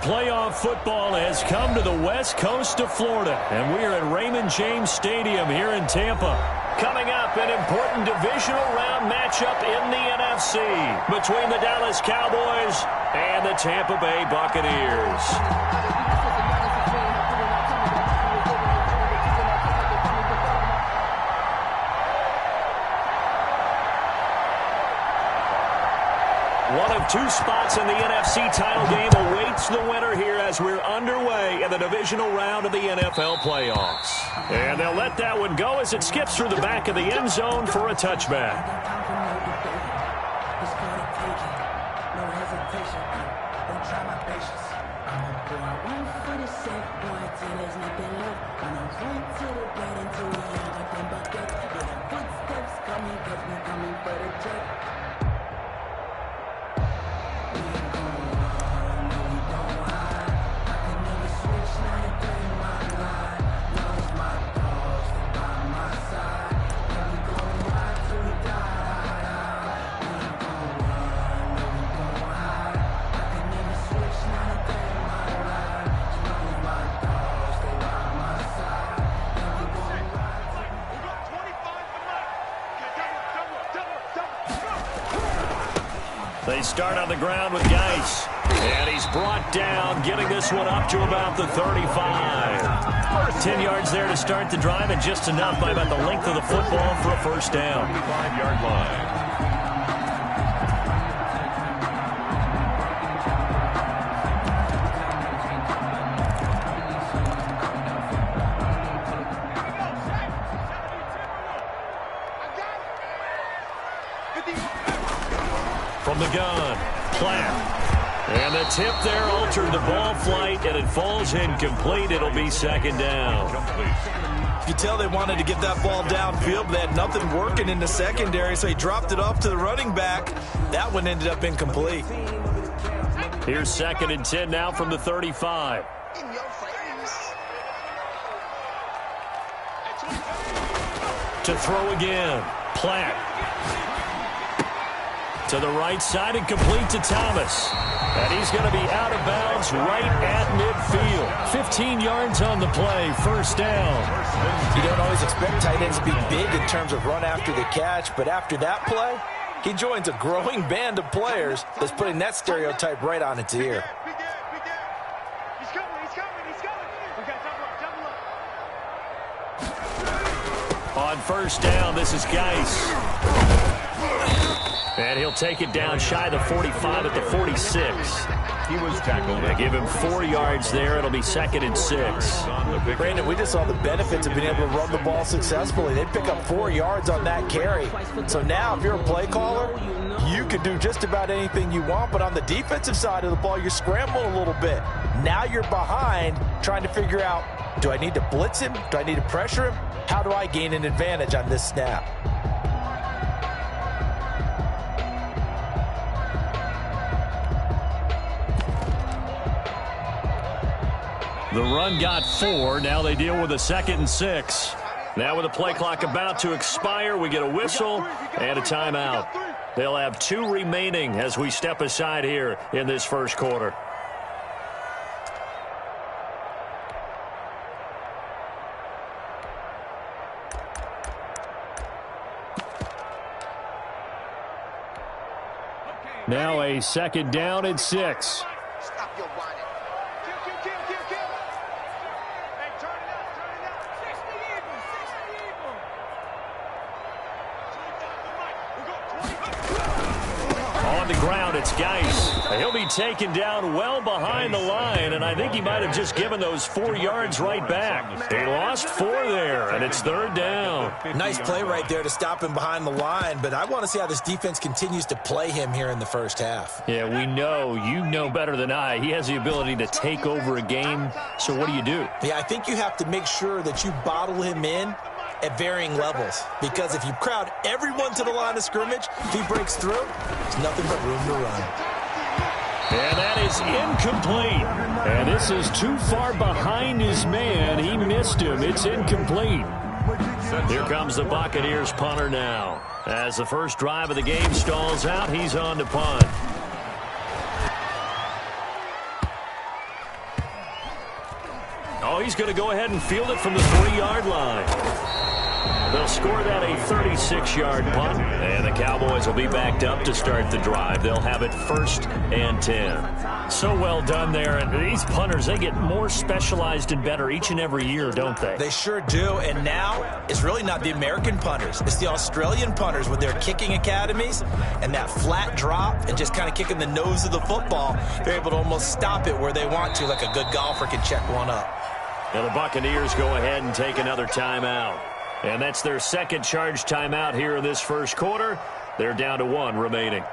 playoff football has come to the west coast of Florida, and we are at Raymond James Stadium here in Tampa. Coming up, an important divisional round matchup in the NFC between the Dallas Cowboys and the Tampa Bay Buccaneers. One of two spots in the NFC title game awaits the winner here as we're underway in the divisional round of the NFL playoffs. And they'll let that one go as it skips through the back of the end zone for a touchback. They start on the ground with Geis. And he's brought down, getting this one up to about the 35. 10 yards there to start the drive, and just enough by about the length of the football for a first down. 5-yard line. From the gun, Platt. And the tip there altered the ball flight, and it falls incomplete. It'll be second down. You can tell they wanted to get that ball downfield, but they had nothing working in the secondary, so he dropped it off to the running back. That one ended up incomplete. Here's 2nd and 10 now from the 35. To throw again, Platt. To the right side and complete to Thomas. And he's going to be out of bounds right at midfield. 15 yards on the play, first down. You don't always expect tight ends to be big in terms of run after the catch, but after that play, he joins a growing band of players that's putting that stereotype right on its ear. He's coming. We got double. On first down, this is Geis. And he'll take it down shy of the 45 at the 46. He was tackled. They give him 4 yards there. It'll be 2nd and 6. Brandon, we just saw the benefits of being able to run the ball successfully. They pick up 4 yards on that carry. So now, if you're a play caller, you can do just about anything you want. But on the defensive side of the ball, you're scrambling a little bit. Now you're behind, trying to figure out, do I need to blitz him? Do I need to pressure him? How do I gain an advantage on this snap? The run got 4. Now they deal with a 2nd and 6. Now with the play clock about to expire, we get a whistle and a timeout. They'll have 2 remaining as we step aside here in this first quarter. Now a 2nd down and 6. On the ground, it's Geis. He'll be taken down well behind the line, and I think he might have just given those 4 yards right back. He lost 4 there, and it's 3rd down. Nice play right there to stop him behind the line, but I want to see how this defense continues to play him here in the first half. Yeah, we know. You know better than I. He has the ability to take over a game, so what do you do? Yeah, I think you have to make sure that you bottle him in at varying levels, because if you crowd everyone to the line of scrimmage, if he breaks through, there's nothing but room to run. And that is incomplete. And this is too far behind his man. He missed him. It's incomplete. Here comes the Buccaneers punter now. As the first drive of the game stalls out, he's on to punt. Oh, he's going to go ahead and field it from the 3-yard line. They'll score that a 36-yard punt, and the Cowboys will be backed up to start the drive. They'll have it 1st and 10. So well done there. And these punters, they get more specialized and better each and every year, don't they? They sure do. And now it's really not the American punters. It's the Australian punters with their kicking academies and that flat drop and just kind of kicking the nose of the football. They're able to almost stop it where they want to, like a good golfer can check one up. Now the Buccaneers go ahead and take another timeout. And that's their second charge timeout here in this first quarter. They're down to 1 remaining.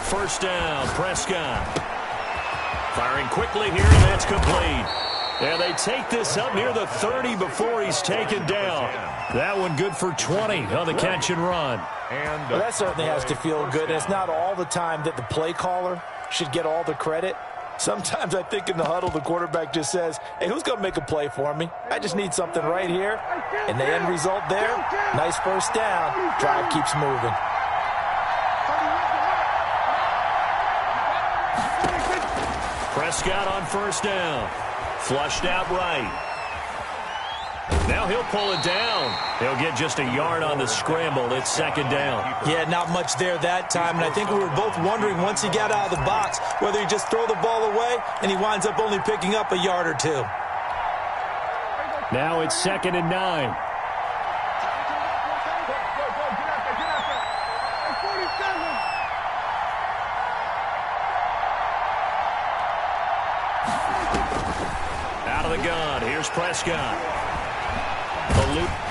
First down, Prescott. Firing quickly here, and that's complete. And they take this up near the 30 before he's taken down. That one good for 20 on the catch and run. Well, that certainly has to feel good. It's not all the time that the play caller should get all the credit. Sometimes I think in the huddle, the quarterback just says, hey, who's going to make a play for me? I just need something right here. And the end result there, nice first down. Drive keeps moving. Prescott on first down. Flushed out right. Now he'll pull it down. He'll get just a yard on the scramble. It's second down. Yeah, not much there that time. And I think we were both wondering once he got out of the box whether he just throw the ball away and he winds up only picking up a yard or 2. Now it's 2nd and 9. Out of the gun. Here's Prescott.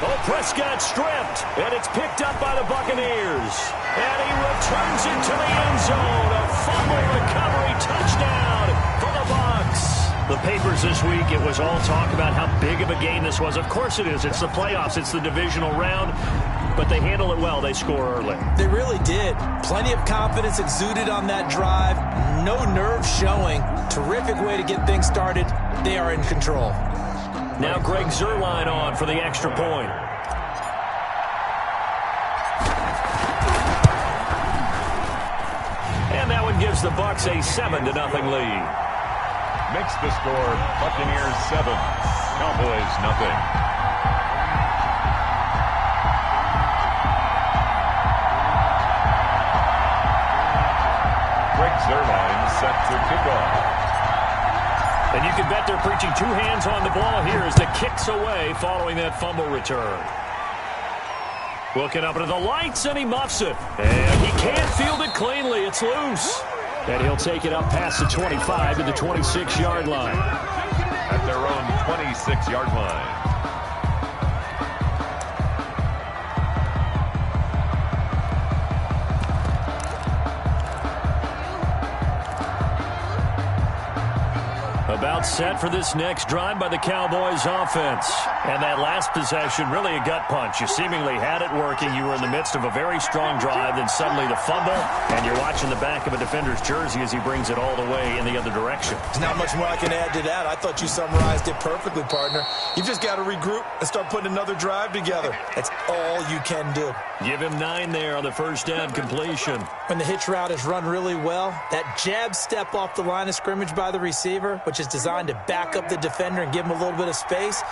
Oh, Prescott stripped, and it's picked up by the Buccaneers. And he returns it to the end zone. A fumble recovery touchdown for the Bucs. The papers this week, it was all talk about how big of a game this was. Of course it is. It's the playoffs. It's the divisional round. But they handle it well. They score early. They really did. Plenty of confidence exuded on that drive. No nerve showing. Terrific way to get things started. They are in control. Now Greg Zuerlein on for the extra point. And that one gives the Bucs a 7-0 lead. Makes the score Buccaneers 7, Cowboys nothing. Greg Zuerlein set to kickoff. And you can bet they're preaching 2 hands on the ball here as the kick's away following that fumble return. Looking up into the lights, and he muffs it. And he can't field it cleanly. It's loose. And he'll take it up past the 25 to the 26-yard line. At their own 26-yard line. About set for this next drive by the Cowboys offense. And that last possession, really a gut punch. You seemingly had it working. You were in the midst of a very strong drive, then suddenly the fumble, and you're watching the back of a defender's jersey as he brings it all the way in the other direction. There's not much more I can add to that. I thought you summarized it perfectly, partner. You've just got to regroup and start putting another drive together. That's all you can do. Give him 9 there on the first down completion. When the hitch route is run really well, that jab step off the line of scrimmage by the receiver, which is designed to back up the defender and give him a little bit of space,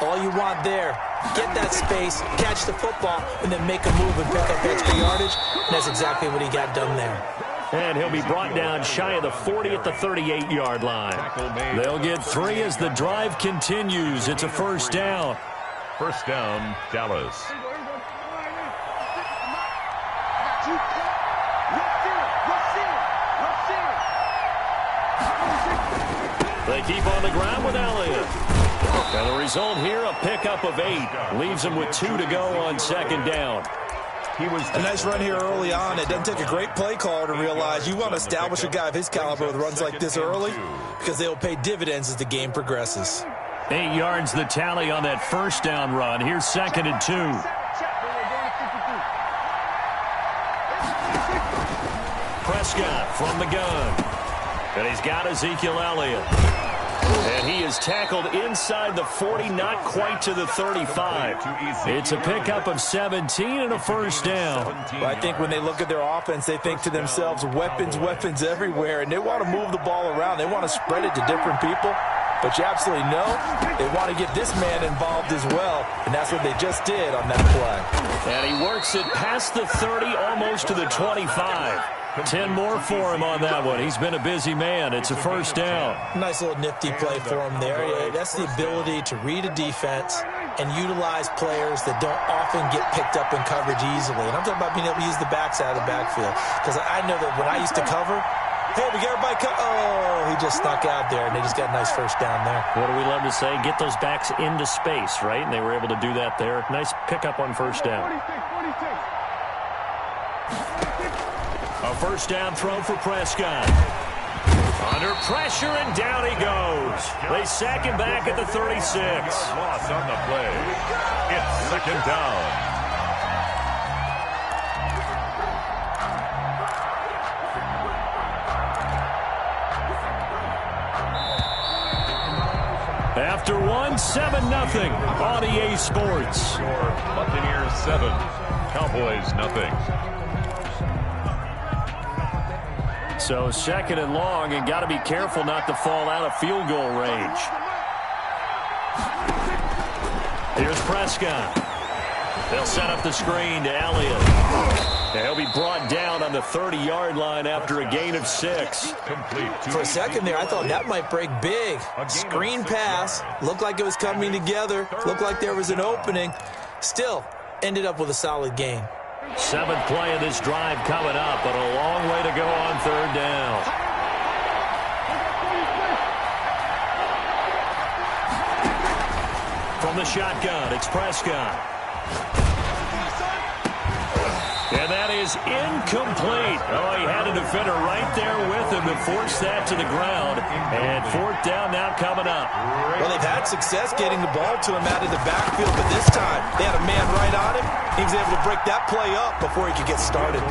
all you want there, get that space, catch the football, and then make a move and pick up extra yardage. And that's exactly what he got done there. And he'll be brought down shy of the 40 at the 38-yard line. They'll get 3 as the drive continues. It's a first down. First down, Dallas. They keep on the ground with Elliott. And the result here, a pickup of 8. Leaves them with 2 to go on second down. He was a nice run here early on. It doesn't take a great play caller to realize you want to establish a guy of his caliber with runs like this early because they'll pay dividends as the game progresses. 8 yards the tally on that first down run. Here's 2nd and 2. Prescott from the gun. And he's got Ezekiel Elliott. And he is tackled inside the 40, not quite to the 35. It's a pickup of 17 and a first down. Well, I think when they look at their offense, they think to themselves, weapons, weapons everywhere, and they want to move the ball around. They want to spread it to different people. But you absolutely know they want to get this man involved as well, and that's what they just did on that play. And he works it past the 30, almost to the 25. 10 more for him on that one. He's been a busy man. It's a first down. Nice little nifty play for him there. Yeah, that's the ability to read a defense and utilize players that don't often get picked up in coverage easily. And I'm talking about being able to use the backs out of the backfield. Because I know that when I used to cover, hey, we got everybody oh, he just snuck out there, and they just got a nice first down there. What do we love to say? Get those backs into space, right? And they were able to do that there. Nice pickup on first down. A first down throw for Prescott. Under pressure, and down he goes. They sack him back at the 36. Loss on the play. It's 2nd down. After one, 7-0 on EA Sports. Buccaneers 7, Cowboys nothing. So 2nd and long, and got to be careful not to fall out of field goal range. Here's Prescott. They'll set up the screen to Elliott. And he'll be brought down on the 30-yard line after a gain of 6. For a second there, I thought that might break big. Screen pass. Looked like it was coming together. Looked like there was an opening. Still, ended up with a solid gain. 7th play of this drive coming up, but a long way to go on 3rd down. From the shotgun, it's Prescott. And that is incomplete. Oh, he had a defender right there with him to force that to the ground. And 4th down now coming up. Well, they've had success getting the ball to him out of the backfield, but this time they had a man right on him. He was able to break that play up before he could get started.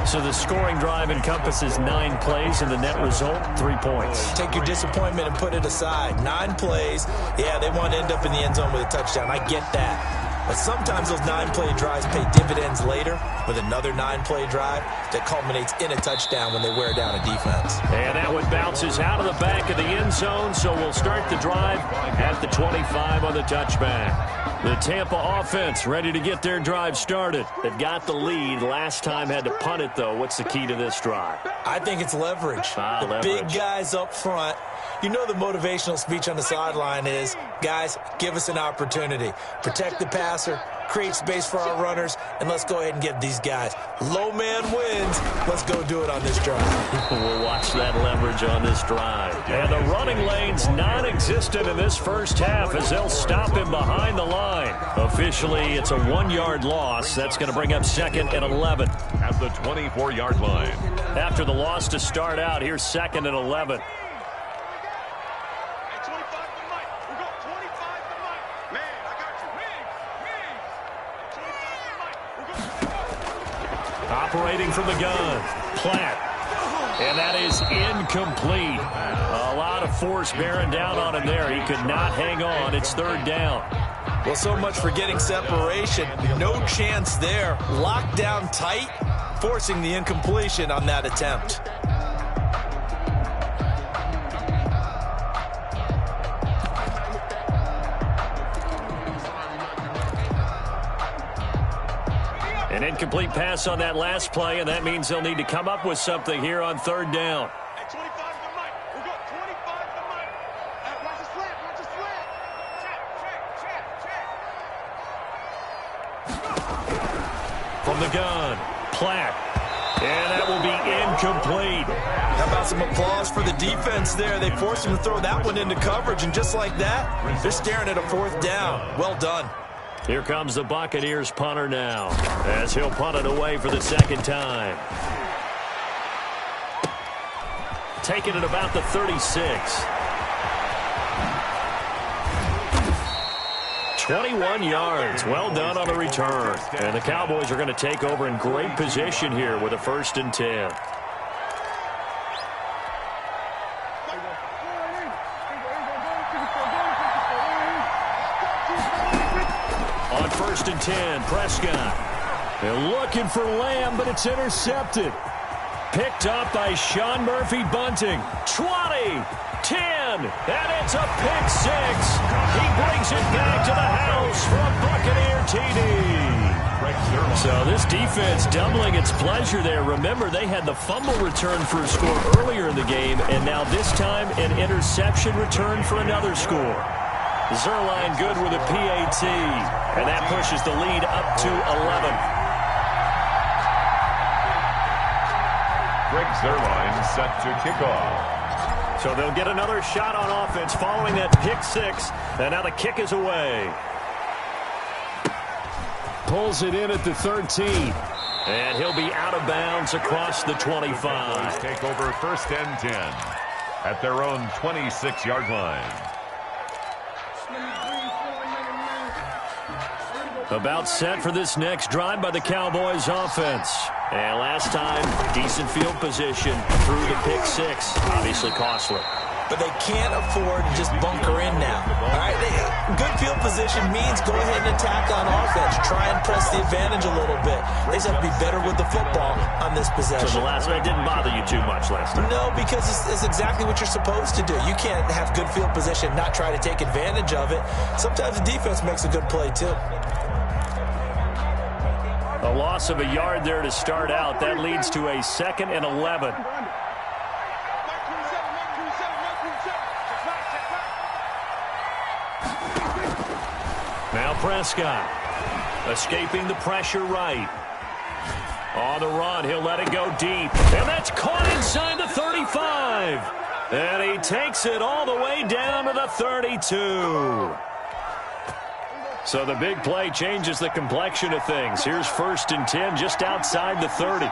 So the scoring drive encompasses 9 plays, and the net result, 3 points. Take your disappointment and put it aside. 9 plays. Yeah, they want to end up in the end zone with a touchdown. I get that. But sometimes those 9-play drives pay dividends later with another 9-play drive that culminates in a touchdown when they wear down a defense. And that one bounces out of the back of the end zone, so we'll start the drive at the 25 on the touchback. The Tampa offense ready to get their drive started. They've got the lead. Last time had to punt it, though. What's the key to this drive? I think it's leverage. Leverage. Big guys up front. You know the motivational speech on the sideline is, guys, give us an opportunity. Protect the passer, create space for our runners, and let's go ahead and get these guys. Low man wins. Let's go do it on this drive. We'll watch that leverage on this drive. And the running lane's non-existent in this first half as they'll stop him behind the line. Officially, it's a 1-yard loss. That's going to bring up 2nd and 11. At the 24-yard line. After the loss to start out, here's 2nd and 11. Operating from the gun, Platt. And that is incomplete. A lot of force bearing down on him there. He could not hang on. It's 3rd down. Well, so much for getting separation. No chance there. Locked down tight, forcing the incompletion on that attempt. An incomplete pass on that last play, and that means they'll need to come up with something here on 3rd down. From the gun, Platt. And that will be incomplete. How about some applause for the defense there? They forced him to throw that one into coverage, and just like that, they're staring at a 4th down. Well done. Here comes the Buccaneers punter now, as he'll punt it away for the 2nd time. Taking it about the 36. 21 yards. Well done on the return. And the Cowboys are going to take over in great position here with a 1st and 10. On 1st and 10, Prescott. They're looking for Lamb, but it's intercepted. Picked up by Sean Murphy Bunting. 20, 10, and it's a pick 6. He brings it back to the house for a Buccaneer TD. So this defense doubling its pleasure there. Remember, they had the fumble return for a score earlier in the game, and now this time an interception return for another score. Zerline good with a PAT, and that pushes the lead up to 11. Greg Zerline set to kick off. So they'll get another shot on offense following that pick 6, and now the kick is away. Pulls it in at the 13. And he'll be out of bounds across the 25. Take over 1st and 10 at their own 26-yard line. About set for this next drive by the Cowboys offense. And last time, decent field position through the pick 6. Obviously costly. But they can't afford to just bunker in now. All right, good field position means go ahead and attack on offense. Try and press the advantage a little bit. They just have to be better with the football on this possession. So the last one didn't bother you too much last time? No, because it's exactly what you're supposed to do. You can't have good field position, not try to take advantage of it. Sometimes the defense makes a good play, too. A loss of a yard there to start out. That leads to a 2nd and 11. Now Prescott escaping the pressure right. On the run, he'll let it go deep. And that's caught inside the 35. And he takes it all the way down to the 32. So the big play changes the complexion of things. Here's 1st and 10 just outside the 30.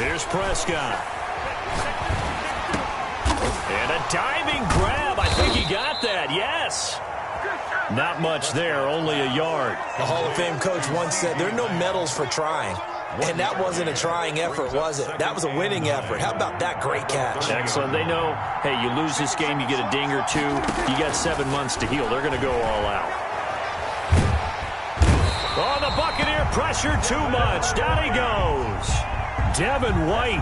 Here's Prescott. And a diving grab. I think he got that. Yes. Not much there, only a yard. The Hall of Fame coach once said there are no medals for trying. And that wasn't a trying effort, was it? That was a winning effort. How about that great catch? Excellent. They know, hey, you lose this game, you get a ding or 2. You got 7 months to heal. They're going to go all out. Oh, the Buccaneer pressure too much. Down he goes. Devin White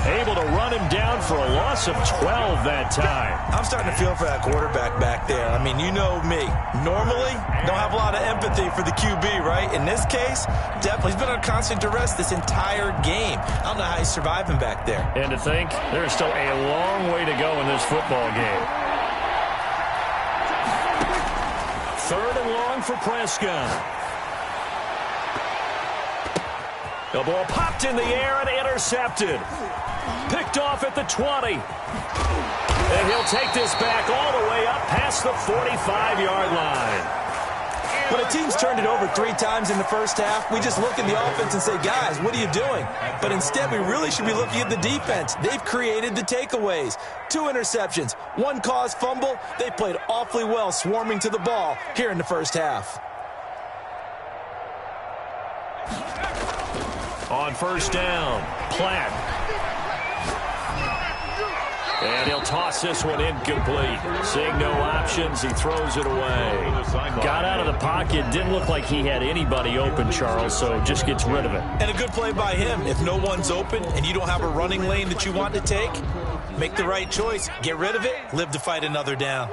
able to run him down for a loss of 12 that time. I'm starting to feel for that quarterback back there. I mean, you know me. Normally, don't have a lot of empathy for the QB, right? In this case, definitely. He's been on constant duress this entire game. I don't know how he's surviving back there. And to think, there's still a long way to go in this football game. 3rd and long for Prescott. The ball popped in the air and intercepted. Picked off at the 20. And he'll take this back all the way up past the 45-yard line. When a team's turned it over 3 times in the first half, we just look at the offense and say, guys, what are you doing? But instead, we really should be looking at the defense. They've created the takeaways. 2 interceptions, 1 caused fumble. They played awfully well swarming to the ball here in the first half. On 1st down, Platt. And he'll toss this one incomplete. Seeing no options, he throws it away. Got out of the pocket. Didn't look like he had anybody open, Charles, so just gets rid of it. And a good play by him. If no one's open and you don't have a running lane that you want to take, make the right choice. Get rid of it. Live to fight another down.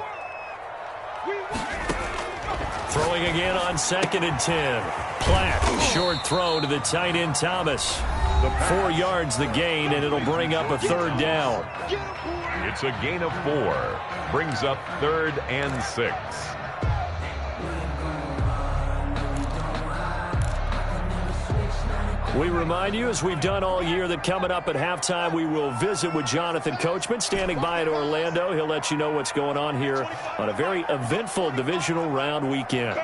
Throwing again on 2nd and 10. Platt, short throw to the tight end Thomas. 4 yards the gain, and it'll bring up a 3rd down. It's a gain of 4. Brings up 3rd and 6. We remind you, as we've done all year, that coming up at halftime, we will visit with Jonathan Coachman, standing by in Orlando. He'll let you know what's going on here on a very eventful divisional round weekend.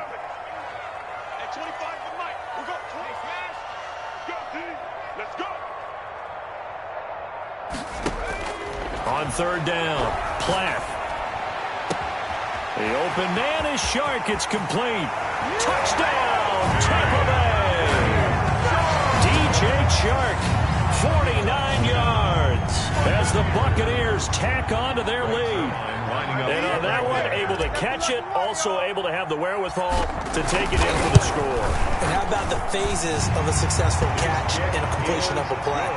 third down. Platt. The open man is Shark. It's complete. Touchdown, Tampa Bay. DJ Shark, 49 yards as the Buccaneers tack on to their lead. And on that one, able to catch it, also able to have the wherewithal to take it in for the score. And how about the phases of a successful catch and a completion of a play?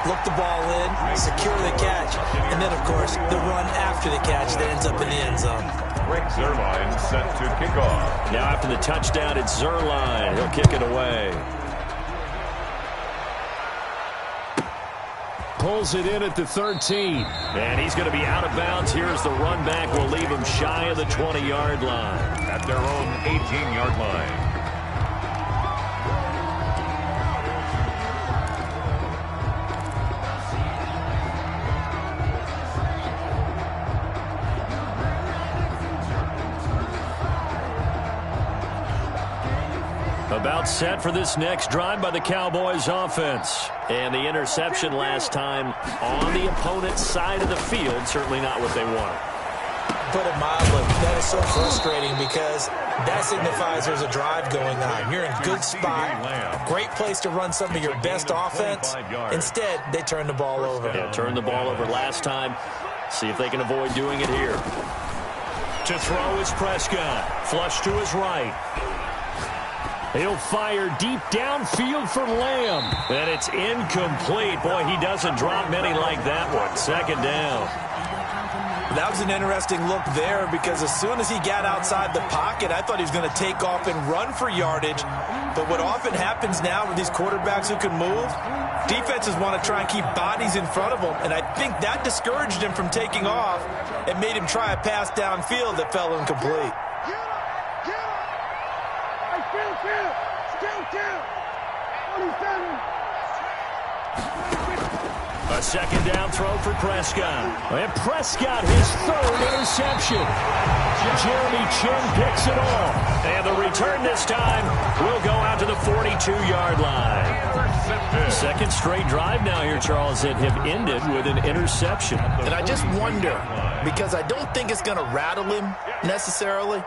Look the ball in, secure the catch, and then, of course, the run after the catch that ends up in the end zone. Rick Zerline set to kick off. Now after the touchdown, it's Zerline. He'll kick it away. Pulls it in at the 13. And he's going to be out of bounds. Here's the run back. Will leave him shy of the 20-yard line. At their own 18-yard line. About set for this next drive by the Cowboys offense. And the interception last time on the opponent's side of the field. Certainly not what they wanted. Put it mildly, that is so frustrating because that signifies there's a drive going on. You're in a good spot, great place to run some of your best offense. Instead, they turn the ball over. Yeah, turned the ball over last time. See if they can avoid doing it here. To throw is Prescott. Flush to his right. He'll fire deep downfield for Lamb. And it's incomplete. Boy, he doesn't drop many like that one. Second down. That was an interesting look there because as soon as he got outside the pocket, I thought he was going to take off and run for yardage. But what often happens now with these quarterbacks who can move, defenses want to try and keep bodies in front of them. And I think that discouraged him from taking off and made him try a pass downfield that fell incomplete. A second down throw for Prescott. And Prescott, his third interception. Jeremy Chin picks it off. And the return this time will go out to the 42-yard line. Second straight drive now here, Charles, that have ended with an interception. And I just wonder, because I don't think it's going to rattle him necessarily,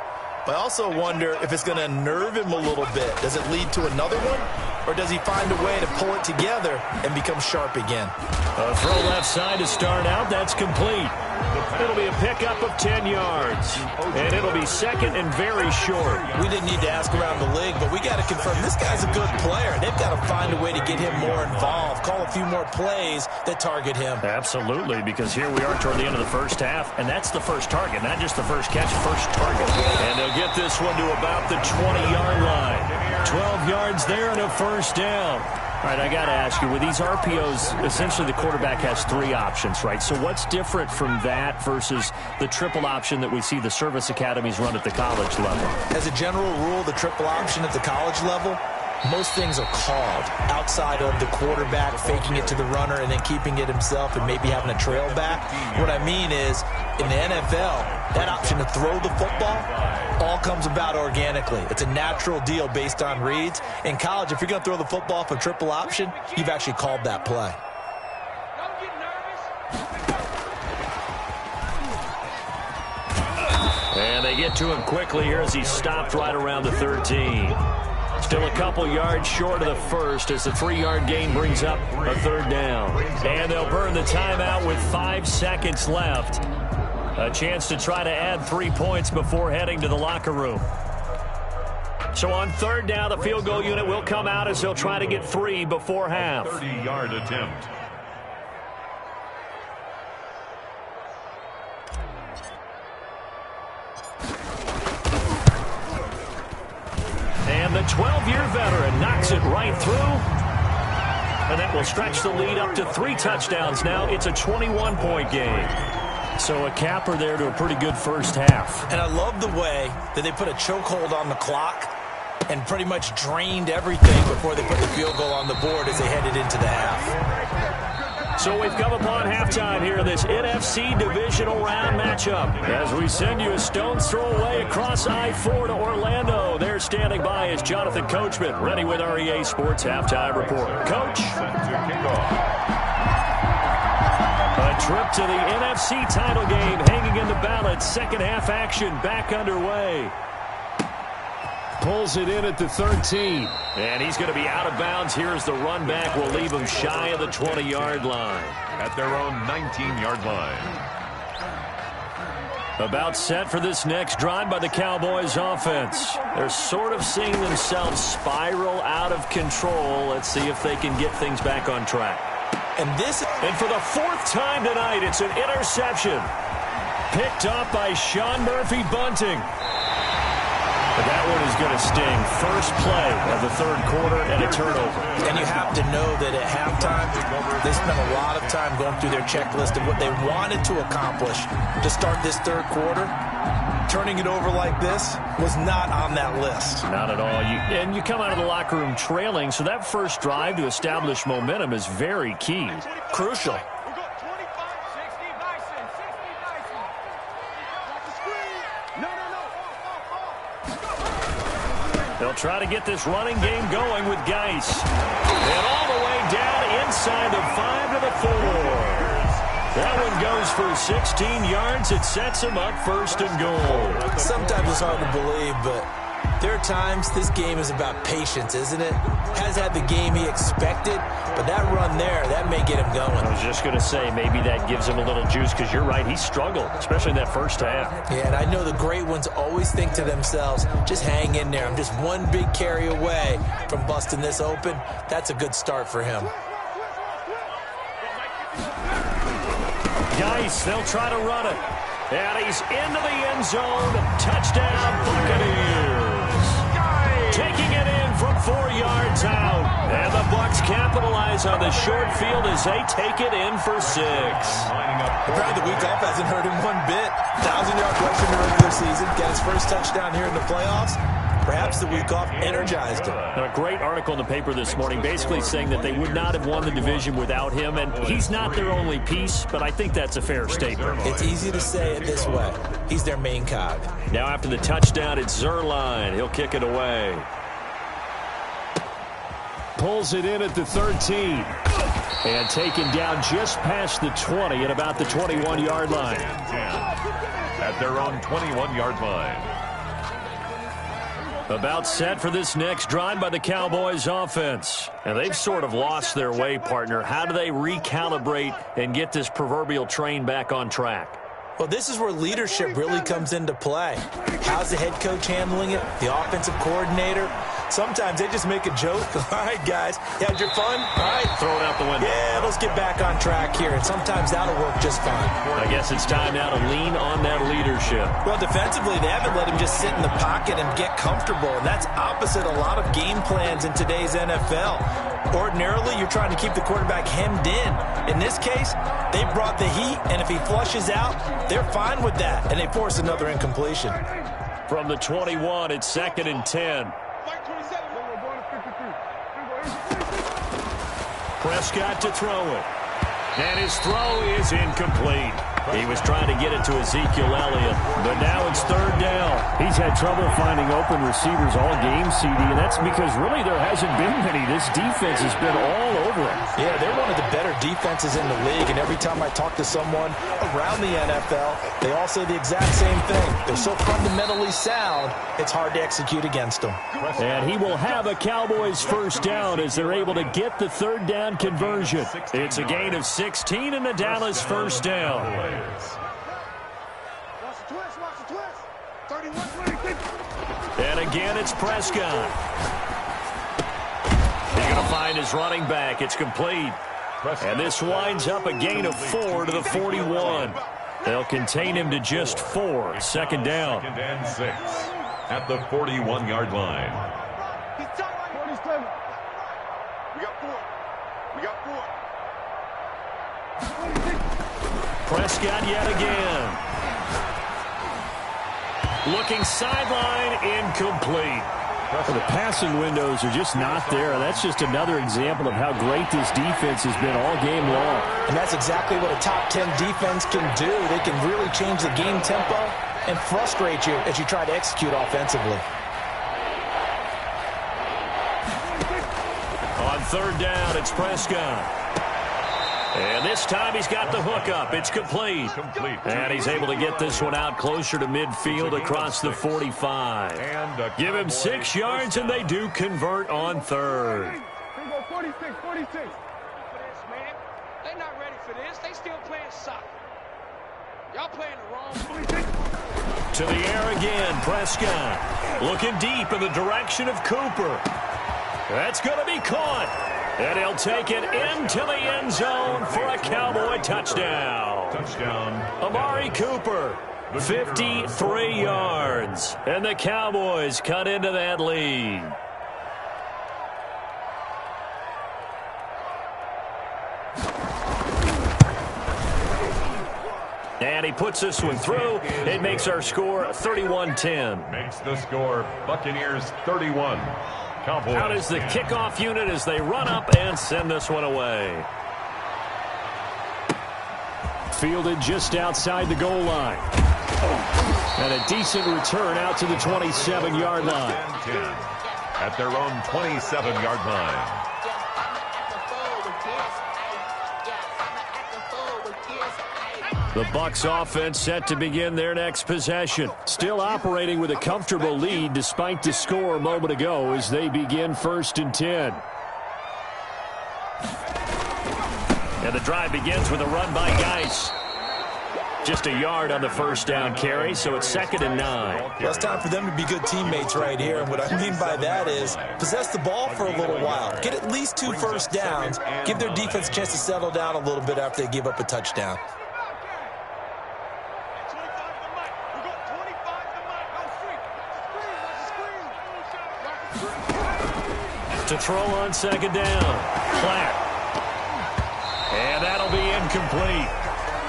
but I also wonder if it's going to nerve him a little bit. Does it lead to another one? Or does he find a way to pull it together and become sharp again? A throw left side to start out. That's complete. It'll be a pickup of 10 yards. And it'll be second and very short. We didn't need to ask around the league, but we got to confirm this guy's a good player. They've got to find a way to get him more involved, call a few more plays that target him. Absolutely, because here we are toward the end of the first half, and that's the first target, not just the first catch, first target. And they'll get this one to about the 20-yard line. 12 yards there and a first down. All right, I got to ask you, with these RPOs, essentially the quarterback has three options, right? So what's different from that versus the triple option that we see the service academies run at the college level? As a general rule, the triple option at the college level, most things are called outside of the quarterback faking it to the runner and then keeping it himself and maybe having a trail back. What I mean is, in the NFL, that option to throw the football all comes about organically. It's a natural deal based on reads. In college, if you're going to throw the football for triple option, you've actually called that play. And they get to him quickly here as he stopped right around the 13. Still a couple yards short of the first as the 3-yard gain brings up a third down. And they'll burn the timeout with 5 seconds left. A chance to try to add 3 points before heading to the locker room. So on third down, the field goal unit will come out as they'll try to get 3 before half. 30-yard attempt. And the 12-year veteran knocks it right through. And that will stretch the lead up to 3 touchdowns now. It's a 21-point game. So a capper there to a pretty good first half. And I love the way that they put a chokehold on the clock and pretty much drained everything before they put the field goal on the board as they headed into the half. So we've come upon halftime here in this NFC divisional round matchup. As we send you a stone's throw away across I-4 to Orlando. There standing by is Jonathan Coachman, ready with our EA Sports Halftime Report. Coach. Set to kick off. A trip to the NFC title game hanging in the balance. Second half action back underway. Pulls it in at the 13. And he's going to be out of bounds. Here's the run back. Will leave him shy of the 20-yard line. At their own 19-yard line. About set for this next drive by the Cowboys offense. They're sort of seeing themselves spiral out of control. Let's see if they can get things back on track. And for the fourth time tonight, it's an interception. Picked up by Sean Murphy-Bunting. But that one is going to sting. First play of the third quarter and a turnover. And you have to know that at halftime, they spent a lot of time going through their checklist of what they wanted to accomplish to start this third quarter. Turning it over like this was not on that list. Not at all. And you come out of the locker room trailing, so that first drive to establish momentum is very key. Crucial. They'll try to get this running game going with Geis. And all the way down inside the 5 to the 4. That one goes for 16 yards. It sets him up first and goal. Sometimes it's hard to believe, but there are times this game is about patience, isn't it? Has had the game he expected, but that run there, that may get him going. I was just going to say, maybe that gives him a little juice, because you're right, he struggled, especially in that first half. Yeah, and I know the great ones always think to themselves, just hang in there. I'm just one big carry away from busting this open. That's a good start for him. Geis, they'll try to run it. And he's into the end zone. Touchdown, Buccaneers. Taking it in from 4 yards out. And the Bucs capitalize on the short field as they take it in for 6. Apparently the week off hasn't hurt him one bit. 1,000-yard rush in the regular season. Get his first touchdown here in the playoffs. Perhaps the week off energized him. A great article in the paper this morning basically saying that they would not have won the division without him, and he's not their only piece, but I think that's a fair statement. It's easy to say it this way. He's their main cog. Now after the touchdown, it's Zerline. He'll kick it away. Pulls it in at the 13. And taken down just past the 20 at about the 21-yard line. At their own 21-yard line. About set for this next drive by the Cowboys offense. And they've sort of lost their way, partner. How do they recalibrate and get this proverbial train back on track? Well, this is where leadership really comes into play. How's the head coach handling it? The offensive coordinator? Sometimes they just make a joke. All right, guys, you had your fun? All right. Throw it out the window. Yeah, let's get back on track here. And sometimes that'll work just fine. I guess it's time now to lean on that leadership. Well, defensively, they haven't let him just sit in the pocket and get comfortable. And that's opposite a lot of game plans in today's NFL. Ordinarily, you're trying to keep the quarterback hemmed in. In this case, they brought the heat, and if he flushes out, they're fine with that, and they force another incompletion. From the 21, it's 2nd and 10. Prescott to throw it. And his throw is incomplete. He was trying to get it to Ezekiel Elliott, but now it's 3rd down. He's had trouble finding open receivers all game, CD, and that's because really there hasn't been many. This defense has been all over him. Yeah, they're one of the better defenses in the league, and every time I talk to someone around the NFL, they all say the exact same thing. They're so fundamentally sound, it's hard to execute against them. And he will have a Cowboys first down as they're able to get the 3rd down conversion. It's a gain of 16 and a Dallas first down. And again, it's Prescott. He's going to find his running back. It's complete. And this winds up a gain of 4 to the 41. They'll contain him to just 4. 2nd down. 2nd and 6 at the 41-yard line. Prescott yet again. Looking sideline, incomplete. Well, the passing windows are just not there. That's just another example of how great this defense has been all game long. And that's exactly what a top 10 defense can do. They can really change the game tempo and frustrate you as you try to execute offensively. On 3rd down, it's Prescott. And this time he's got the hook up. It's complete. And he's able to get this one out closer to midfield across the 45. Give him 6 yards, and they do convert on third. 46, 46. They're not ready for this. They still playing soccer. Y'all playing the wrong. To the air again, Prescott. Looking deep in the direction of Cooper. That's going to be caught. And he'll take it into the end zone for a Cowboy touchdown. Amari Cooper, 53 yards. And the Cowboys cut into that lead. And he puts this one through. It makes our score 31-10. Makes the score Buccaneers 31. Cowboys. Out is the kickoff unit as they run up and send this one away. Fielded just outside the goal line. And a decent return out to the 27-yard line. At their own 27-yard line. The Bucs offense set to begin their next possession. Still operating with a comfortable lead despite the score a moment ago as they begin 1st and 10. And the drive begins with a run by Geis. Just a yard on the first down carry, so it's 2nd and 9. Well, it's time for them to be good teammates right here. And what I mean by that is possess the ball for a little while. Get at least 2 first downs. Give their defense a chance to settle down a little bit after they give up a touchdown. To throw on 2nd down. Platt. And that'll be incomplete.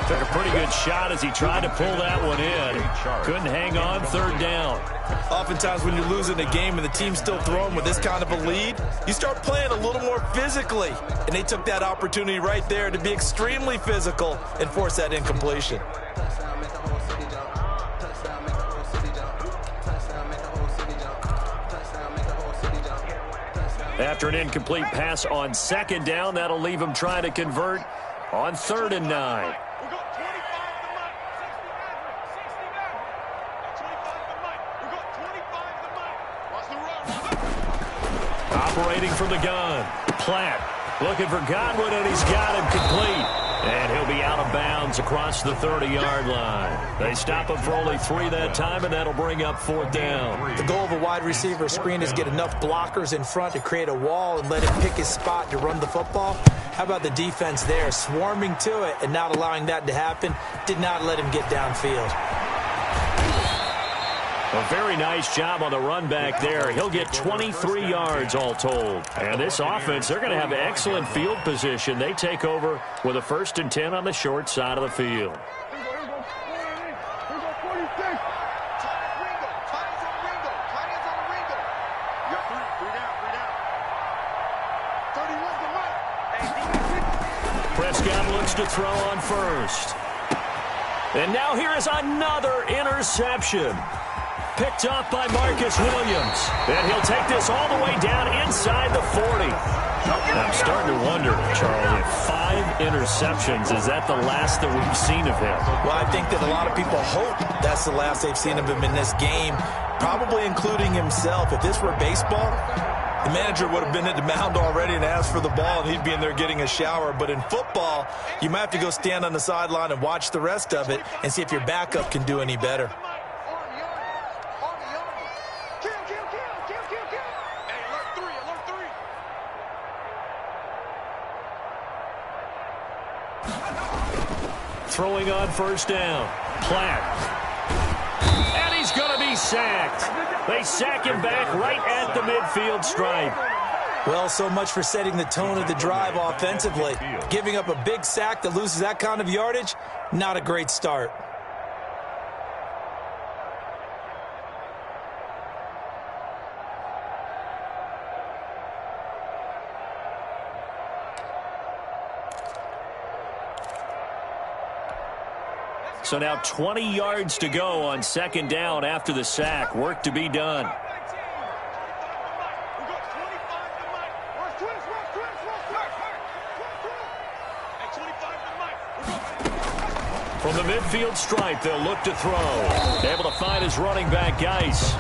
Took a pretty good shot as he tried to pull that one in. Couldn't hang on 3rd down. Oftentimes when you're losing a game and the team's still throwing with this kind of a lead, you start playing a little more physically. And they took that opportunity right there to be extremely physical and force that incompletion. After an incomplete pass on 2nd down, that'll leave him trying to convert on 3rd and 9. Operating from the gun. Platt looking for Godwin, and he's got him complete. And he'll be out of bounds across the 30-yard line. They stop him for only 3 that time, and that'll bring up 4th down. The goal of a wide receiver screen is get enough blockers in front to create a wall and let him pick his spot to run the football. How about the defense there, swarming to it and not allowing that to happen? Did not let him get downfield. A very nice job on the run back there. He'll get 23 yards all told. And this offense, they're going to have excellent field position. They take over with a 1st and 10 on the short side of the field. Prescott looks to throw on 1st. And now here is another interception. Picked off by Marcus Williams. And he'll take this all the way down inside the 40. I'm starting to wonder, Charles, if 5 interceptions, is that the last that we've seen of him? Well, I think that a lot of people hope that's the last they've seen of him in this game, probably including himself. If this were baseball, the manager would have been at the mound already and asked for the ball, and he'd be in there getting a shower. But in football, you might have to go stand on the sideline and watch the rest of it and see if your backup can do any better. Throwing on 1st down. Platt. And he's going to be sacked. They sack him back right at the midfield stripe. Well, so much for setting the tone of the drive offensively. Giving up a big sack that loses that kind of yardage, not a great start. So now 20 yards to go on 2nd down after the sack. Work to be done. the midfield stripe, they'll look to throw. Able to find his running back, Geis.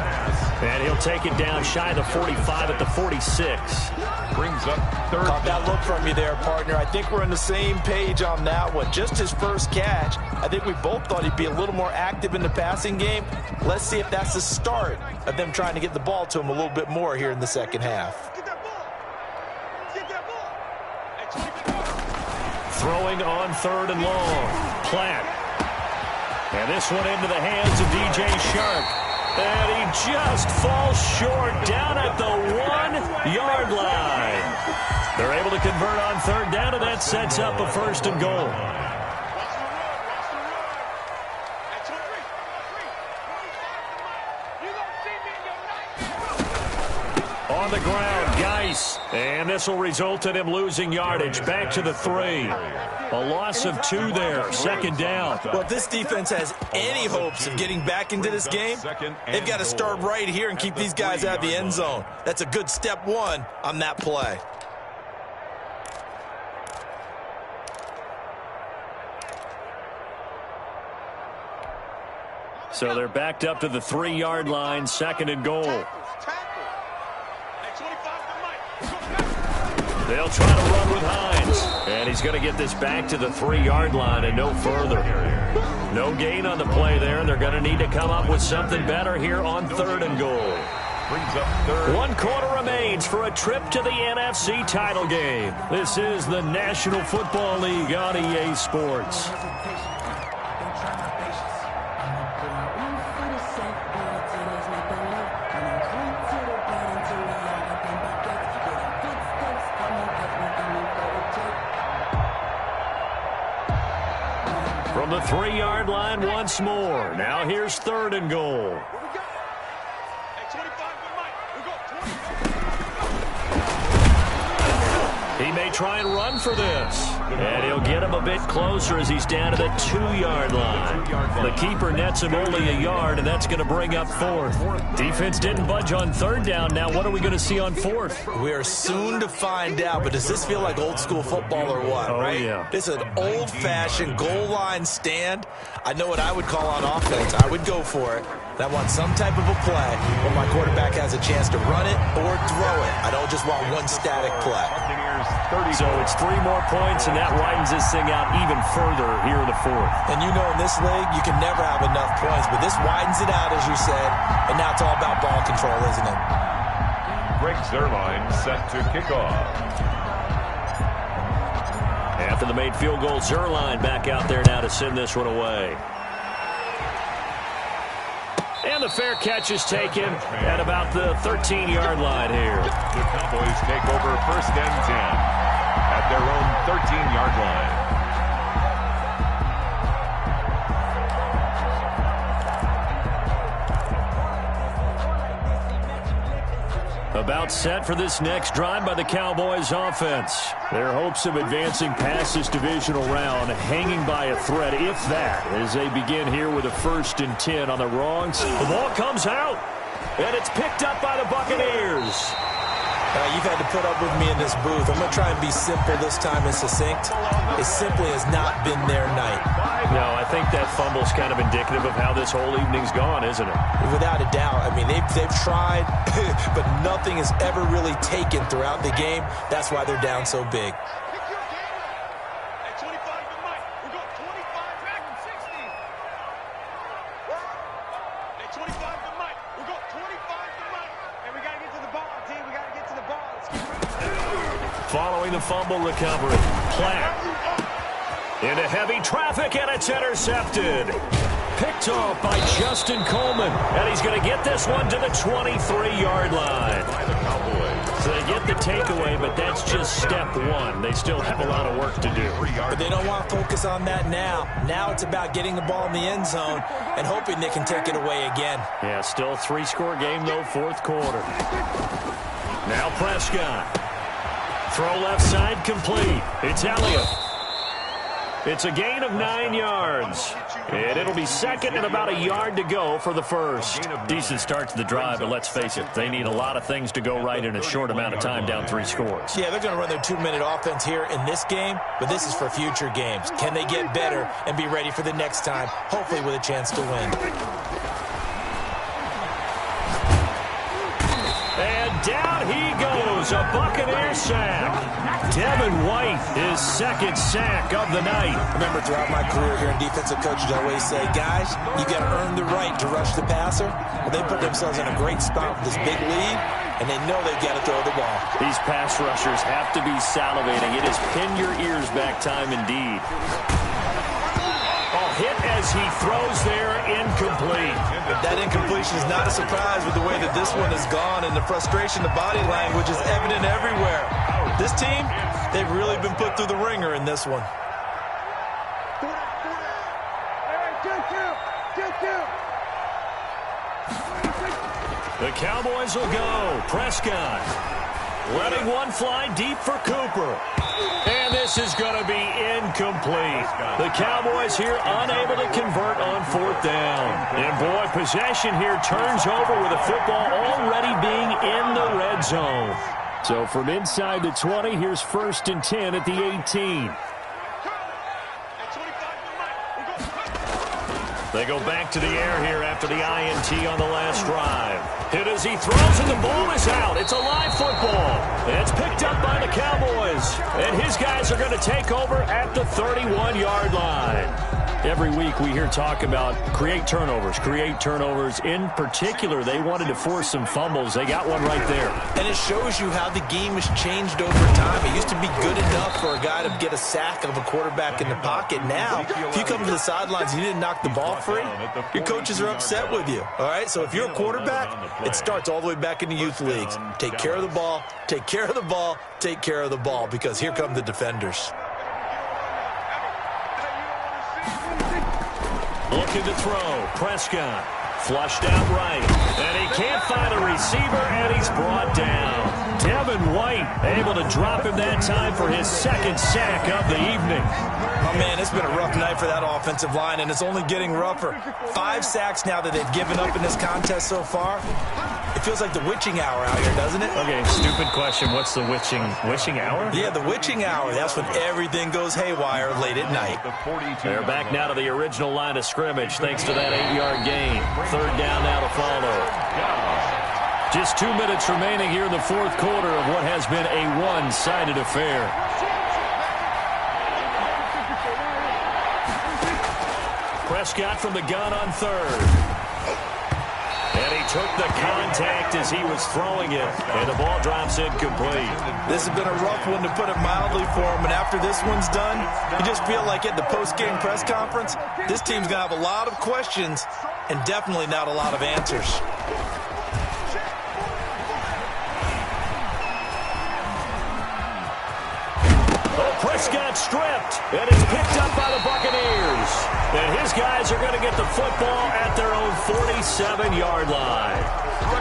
And he'll take it down shy of the 45 at the 46. Brings up third. Caught that look from you there, partner. I think we're on the same page on that one. Just his first catch. I think we both thought he'd be a little more active in the passing game. Let's see if that's the start of them trying to get the ball to him a little bit more here in the second half. Throwing on third and long. Platt. And this one into the hands of DJ Shark. And he just falls short down at the 1-yard line. They're able to convert on third down, and that sets up a first and goal. On the ground, Geis. And this will result in him losing yardage. Back to the 3. A loss of 2 there. Second down. Well, if this defense has any hopes of getting back into this game, they've got to start right here and keep these guys out of the end zone. That's a good step 1 on that play. So they're backed up to the 3-yard line. Second and goal. They'll try to run with Hines. And he's going to get this back to the 3-yard line and no further. No gain on the play there, and they're going to need to come up with something better here on third and goal. Brings up third. 1 quarter remains for a trip to the NFC title game. This is the National Football League on EA Sports. From the 3-yard line once more. Now here's third and goal. He may try and run for this. And he'll get him a bit closer as he's down to the 2-yard line. The keeper nets him only a yard, and that's going to bring up fourth. Defense didn't budge on third down. Now what are we going to see on fourth? We are soon to find out, but does this feel like old school football or what, right? Yeah. This is an old-fashioned goal line stand. I know what I would call on offense. I would go for it. I want some type of a play where my quarterback has a chance to run it or throw it. I don't just want one static play. So it's 3 more points, and that widens this thing out even further here in the fourth. And you know in this league, you can never have enough points, but this widens it out, as you said, and now it's all about ball control, isn't it? Greg Zuerlein set to kick off. After the made field goal, Zuerlein back out there now to send this one away. And the fair catch is taken at about the 13-yard line here. The Cowboys take over first and 10 at their own 13-yard line. About set for this next drive by the Cowboys offense. Their hopes of advancing past this divisional round hanging by a thread, if that, as they begin here with a 1st and 10 on the wrong side. The ball comes out, and it's picked up by the Buccaneers. You've had to put up with me in this booth. I'm going to try and be simple this time and succinct. It simply has not been their night. No, I think that fumble's kind of indicative of how this whole evening's gone, isn't it? Without a doubt. I mean, they've tried, but nothing is ever really taken throughout the game. That's why they're down so big. Following the fumble recovery, Platt into heavy traffic, and it's intercepted. Picked off by Justin Coleman, and he's going to get this one to the 23-yard line. So they get the takeaway, but that's just step 1. They still have a lot of work to do. But they don't want to focus on that now. Now it's about getting the ball in the end zone and hoping they can take it away again. Yeah, still a 3-score game, though, 4th quarter. Now Prescott. Throw left side complete. It's Elliott. It's a gain of 9 yards. And it'll be second and about a yard to go for the first. Decent start to the drive, but let's face it, they need a lot of things to go right in a short amount of time, down 3 scores. Yeah, they're going to run their 2-minute offense here in this game, but this is for future games. Can they get better and be ready for the next time, hopefully with a chance to win? And down he goes, a Buccaneer sack. Devin White, his second sack of the night. Remember, throughout my career here in defensive coaches, I always say, guys, you got to earn the right to rush the passer. Well, they put themselves in a great spot with this big lead, and they know they've got to throw the ball. These pass rushers have to be salivating. It is pin your ears back time indeed. Hit as he throws there, incomplete. That incompletion is not a surprise with the way that this one has gone, and the frustration, the body language is evident everywhere. This team, they've really been put through the ringer in this one. The Cowboys will go. Prescott letting one fly deep for Cooper. And this is going to be incomplete. The Cowboys here unable to convert on 4th down. And boy, possession here turns over with the football already being in the red zone. So from inside the 20, here's 1st and 10 at the 18. They go back to the air here after the INT on the last drive. Hit as he throws, and the ball is out. It's a live football. And it's picked up by the Cowboys. And his guys are going to take over at the 31-yard line. Every week we hear talk about create turnovers. In particular, they wanted to force some fumbles. They got one right there. And it shows you how the game has changed over time. It used to be good enough for a guy to get a sack of a quarterback in the pocket. Now, if you come to the sidelines and you didn't knock the ball free, your coaches are upset with you. All right? So if you're a quarterback, it starts all the way back in the youth leagues. Take care of the ball, take care of the ball, take care of the ball, because here come the defenders. Looking to throw. Prescott flushed out right. And he can't find a receiver, and he's brought down. Devin White able to drop him that time for his second sack of the evening. Oh, man, it's been a rough night for that offensive line, and it's only getting rougher. 5 sacks now that they've given up in this contest so far. It feels like the witching hour out here, doesn't it? Okay, stupid question. What's the witching hour? Yeah, the witching hour. That's when everything goes haywire late at night. They're back now to the original line of scrimmage thanks to that 8-yard gain. 3rd down now to follow. Just 2 minutes remaining here in the 4th quarter of what has been a one-sided affair. Prescott from the gun on 3rd. And he took the contact as he was throwing it, and the ball drops incomplete. This has been a rough one, to put it mildly, for him, and after this one's done, you just feel like at the post-game press conference, this team's going to have a lot of questions and definitely not a lot of answers. Prescott stripped, and it's picked up by the Buccaneers. And his guys are going to get the football at their own 47-yard line.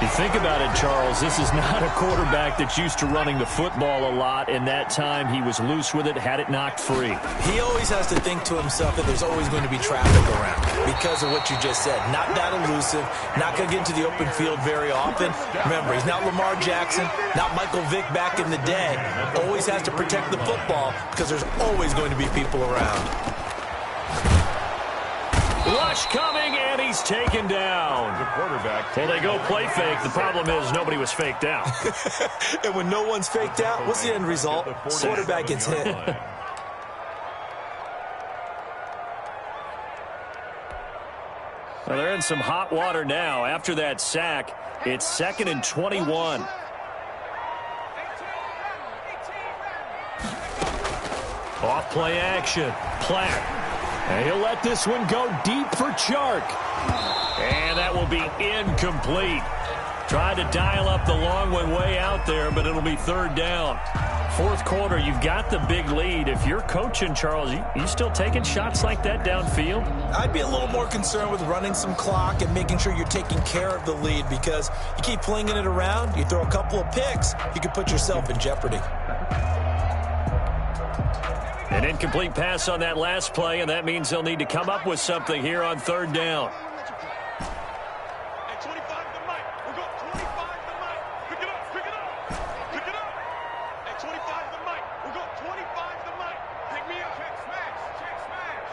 You think about it, Charles, this is not a quarterback that's used to running the football a lot, and that time he was loose with it, had it knocked free. He always has to think to himself that there's always going to be traffic around because of what you just said. Not that elusive, not going to get into the open field very often. Remember, he's not Lamar Jackson, not Michael Vick back in the day. Always has to protect the football because there's always going to be people around. Rush coming, and he's taken down. The quarterback. Well, they go play fake. The problem is nobody was faked out. And when no one's faked out, what's the end result? Quarterback gets hit. Well, they're in some hot water now. After that sack, it's 2nd and 21. Off play action. Platt. And he'll let this one go deep for Chark. And that will be incomplete. Tried to dial up the long one way out there, but it'll be 3rd down. 4th quarter, you've got the big lead. If you're coaching, Charles, you still taking shots like that downfield? I'd be a little more concerned with running some clock and making sure you're taking care of the lead, because you keep flinging it around, you throw a couple of picks, you could put yourself in jeopardy. An incomplete pass on that last play, and that means they'll need to come up with something here on third down. At 25 to Mike. We're going 25 to Mike. Pick it up, pick it up. Pick it up. At 25 to Mike. We're going 25 to Mike. Pick me up. Check smash. Check smash.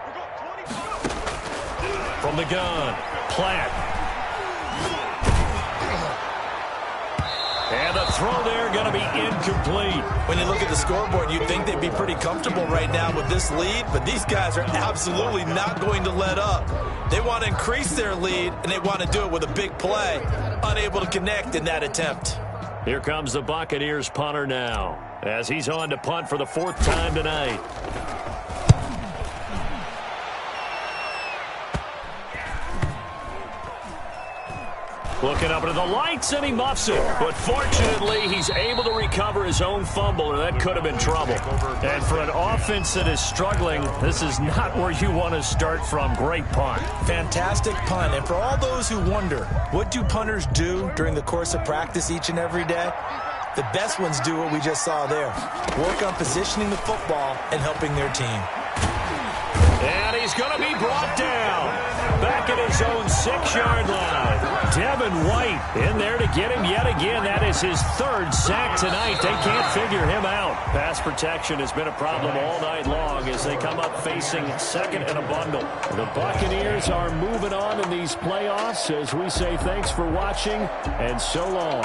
We're going 25. From the gun, Platt. And the throw there going to be incomplete. When you look at the scoreboard, you'd think they'd be pretty comfortable right now with this lead, but these guys are absolutely not going to let up. They want to increase their lead, and they want to do it with a big play. Unable to connect in that attempt. Here comes the Buccaneers punter now, as he's on to punt for the 4th time tonight. Looking up into the lights, and he muffs it. But fortunately, he's able to recover his own fumble, or that could have been trouble. And for an offense that is struggling, this is not where you want to start from. Great punt. Fantastic punt. And for all those who wonder, what do punters do during the course of practice each and every day? The best ones do what we just saw there. Work on positioning the football and helping their team. And he's going to be brought down. Back at his own 6-yard line. Devin White in there to get him yet again. That is his 3rd sack tonight. They can't figure him out. Pass protection has been a problem all night long as they come up facing 2nd and a bundle. The Buccaneers are moving on in these playoffs as we say thanks for watching and so long.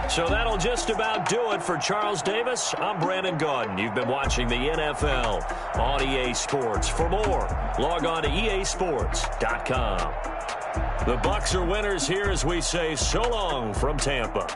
So that'll just about do it for Charles Davis. I'm Brandon Gaudin. You've been watching the NFL on EA Sports. For more, log on to easports.com. The Bucs are winners here as we say so long from Tampa.